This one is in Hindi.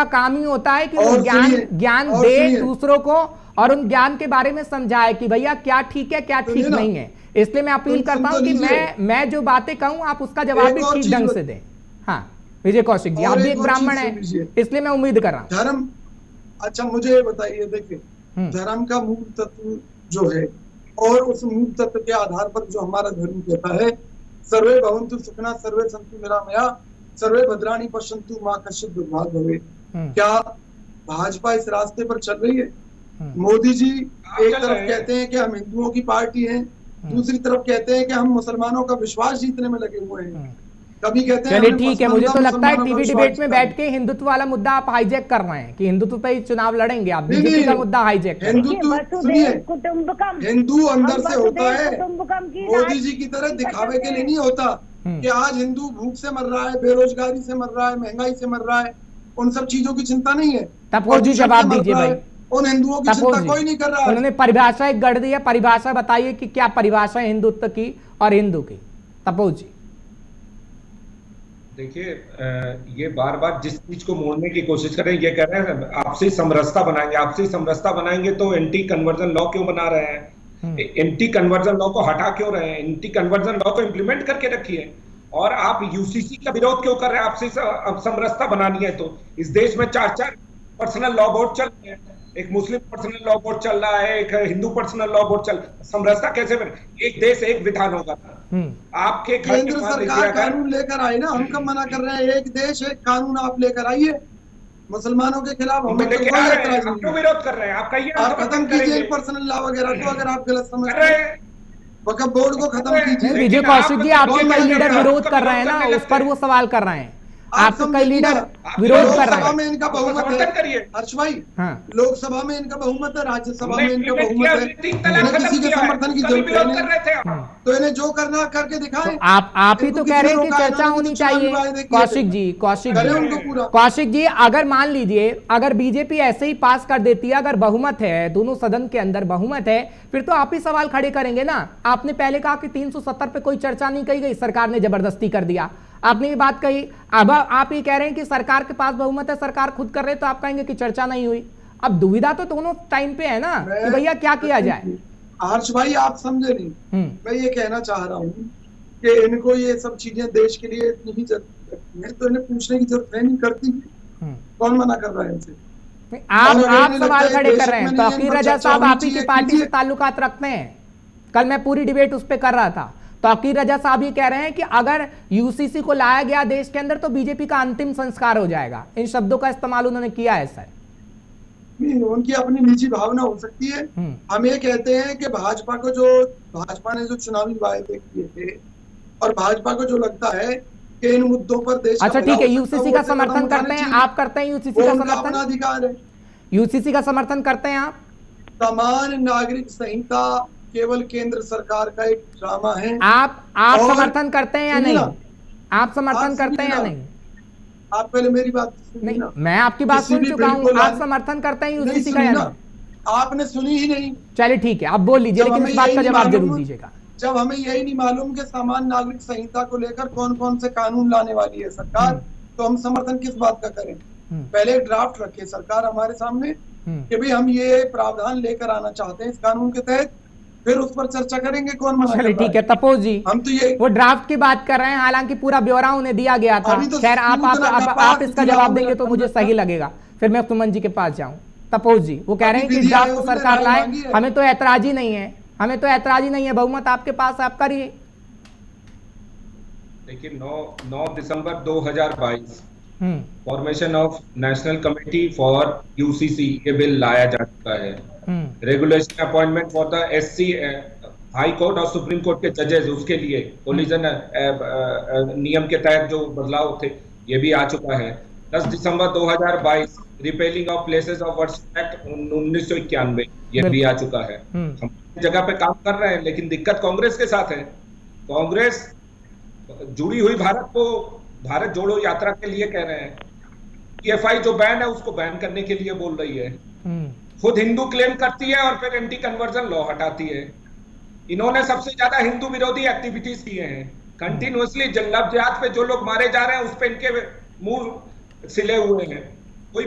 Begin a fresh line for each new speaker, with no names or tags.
का काम ही होता है कि वो ज्ञान दे दूसरों को और उन ज्ञान के बारे में समझाए कि भैया क्या ठीक है क्या ठीक नहीं है। इसलिए मैं अपील करता हूं कि मैं जो बातें कहूं आप उसका जवाब भी ठीक ढंग से दें। हाँ विजय कौशिक जी, आप भी एक ब्राह्मण है, इसलिए मैं उम्मीद कर रहा हूँ।
धर्म, अच्छा मुझे बताइए, देखिए धर्म का मूल तत्व जो है और उस मूल तत्व के आधार पर जो हमारा धर्म कहता है, सर्वे भवन्तु सुखिनः सर्वे सन्तु निरामया सर्वे भद्राणि पश्यन्तु मा कश्चित् दुर्भाग् भवेत्। क्या भाजपा इस रास्ते पर चल रही है? मोदी जी एक तरफ कहते हैं कि हम हिंदुओं की पार्टी हैं, दूसरी तरफ कहते हैं कि हम मुसलमानों का विश्वास जीतने में लगे हुए हैं। कभी कहते हैं
चलिए ठीक है, मुझे तो लगता है टीवी डिबेट में बैठ के हिंदुत्व वाला मुद्दा आप हाईजैक कर रहे हैं कि हिंदुत्व पे ही चुनाव लड़ेंगे आप, बीजेपी का मुद्दा हाईजैक।
हिंदुत्व सुनिए, हिंदू अंदर से होता है, मोदी जी की तरह दिखावे के लिए नहीं होता कि आज हिंदू भूख से मर रहा है, बेरोजगारी से मर रहा है, महंगाई से मर रहा है, उन सब चीजों की चिंता नहीं है।
तपोज जी जवाब दीजिए भाई,
उन हिंदुओं की चिंता कोई नहीं कर रहा है।
उन्होंने परिभाषा एक गढ़ दी है, परिभाषा बताइए कि क्या परिभाषा है हिंदुत्व की और हिंदू की। तपोज जी
देखिए, ये बार बार जिस चीज को मोड़ने की कोशिश कर रहे हैं, ये कह रहे हैं आपसी समरसता बनाएंगे, आपसी समरसता बनाएंगे तो एंटी कन्वर्जन लॉ क्यों बना रहे हैं? एंटी कन्वर्जन लॉ को हटा क्यों रहे हैं? एंटी कन्वर्जन लॉ को इंप्लीमेंट करके रखिए। और आप यूसीसी का विरोध क्यों कर रहे हैं? आपसे समरसता बनानी है तो इस देश में 4 पर्सनल लॉ बोर्ड चल रहे हैं, एक मुस्लिम पर्सनल लॉ बोर्ड चल रहा है, एक हिंदू पर्सनल लॉ बोर्ड चल रहा है। समरसता कैसे बने? एक देश एक विधान होगा। आपके
केंद्र सरकार कानून लेकर आई ना, हम कब मना कर रहे हैं? एक देश एक कानून आप लेकर आइए, मुसलमानों के खिलाफ हम
विरोध कर रहे हैं। आप कहिए,
आप खत्म कीजिए पर्सनल लॉ वगैरह को, अगर आप गलत समझ रहे हैं वक्फ बोर्ड को खत्म कीजिए।
विजय कौशिक जी, आपके कई लीडर विरोध कर रहे हैं ना, उस पर वो सवाल कर रहे हैं। आपके कई लीडर विरोध कर रहे हैं।
लोकसभा में इनका बहुमत है हर्ष भाई, लोकसभा में इनका बहुमत है, राज्यसभा में इनका बहुमत है, इन्हें किसी के समर्थन की जरूरत नहीं, तो इन्हें जो करना करके दिखाएं।
आप ही तो कह रहे हैं कि चर्चा होनी चाहिए। कौशिक जी अगर मान लीजिए अगर बीजेपी ऐसे ही पास कर देती है, अगर बहुमत है, दोनों सदन के अंदर बहुमत है, फिर तो आप ही सवाल खड़े करेंगे ना। आपने पहले कहा कि 370 पे कोई चर्चा नहीं कही गई, सरकार ने जबरदस्ती कर दिया, आपने ये बात कही। अब आप ये कह रहे हैं कि सरकार के पास बहुमत है, सरकार खुद कर रहे, तो आप कहेंगे कि चर्चा नहीं हुई। अब दुविधा तो दोनों टाइम पे है ना कि भैया क्या किया जाए।
हर्ष भाई आप समझे नहीं, मैं ये कहना चाह रहा हूँ कि इनको ये सब चीजें देश के लिए इतनी ही जरूरत है तो इन्हें पूछने की जरूरत है नहीं करती। कौन मना कर रहा है इनसे?
आप सवाल खड़े कर रहे हैं। तौकीर रजा साहब आप ही की पार्टी से ताल्लुकात रखते हैं, कल मैं पूरी डिबेट उस पर कर रहा था। तौकीर रजा साहब ये कह रहे हैं कि अगर यूसीसी को लाया गया देश के अंदर तो बीजेपी का अंतिम संस्कार हो जाएगा। इन शब्दों का इस्तेमाल उन्होंने किया है सर।
उनकी अपनी निजी भावना हो सकती है। हम ये कहते हैं कि भाजपा ने जो चुनावी वायदे किए थे और भाजपा को जो लगता है कि इन मुद्दों पर देश,
अच्छा ठीक है, यूसीसी का समर्थन करते हैं आप? करते हैं यूसीसी का समर्थन?
अधिकार है।
यूसीसी का समर्थन करते हैं आप?
समान नागरिक संहिता केवल केंद्र सरकार का एक ड्रामा है।
आप समर्थन करते हैं या नहीं? आप समर्थन करते हैं या नहीं?
आप पहले मेरी बात
नहीं, मैं आपकी बात सुन चुका हूं। आप समर्थन करते हैं यूसीसी का या नहीं?
आपने सुनी ही नहीं।
चलिए ठीक है, आप बोल लीजिए, लेकिन इस बात का जवाब जरूर दीजिएगा।
जब हमें यही नहीं मालूम कि समान नागरिक संहिता को लेकर कौन कौन से कानून लाने वाली है सरकार, तो हम समर्थन किस बात का करें? पहले एक ड्राफ्ट रखे सरकार हमारे सामने कि भाई हम ये प्रावधान लेकर आना चाहते हैं इस कानून के तहत, फिर उस पर चर्चा करेंगे। कौन मना कर रहा है?
ठीक है तपोज जी,
हम तो ये
वो ड्राफ्ट की बात कर रहे हैं, हालांकि पूरा ब्यौरा उन्हें दिया गया था। खैर आप इसका जवाब देंगे तो मुझे सही लगेगा, फिर मैं सुमन जी के पास जाऊं। तपोज जी वो कह रहे हैं कि ड्राफ्ट सरकार लाए, हमें तो ऐतराज ही नहीं है, हमें तो ऐतराज ही नहीं है, बहुमत आपके पास, आप करिए।
देखिए 9 दिसंबर 2022 formation of national committee for UCC ये बिल लाया जा चुका है। Regulation appointment for the SC high court और सुप्रीम कोर्ट के जजेस, उसके लिए कोलिजन नियम के तहत जो बदलाव थे ये भी आ चुका है। 10 दिसंबर 2022 repelling of places of worship act 1991 ये भी आ चुका है। हम जगह पे काम कर रहे हैं, लेकिन दिक्कत कांग्रेस के साथ है। कांग्रेस जुड़ी हुई भारत को भारत जोड़ो यात्रा के लिए कह रहे हैं, पीएफआई जो बैन है उसको बैन करने के लिए बोल रही है, खुद हिंदू क्लेम करती है और फिर एंटी कन्वर्जन लॉ हटाती है। इन्होंने सबसे ज्यादा हिंदू विरोधी एक्टिविटीज किए हैं कंटिन्यूअसली। लव जिहाद पे जो लोग मारे जा रहे हैं उस पे इनके मुंह सिले हुए हैं। कोई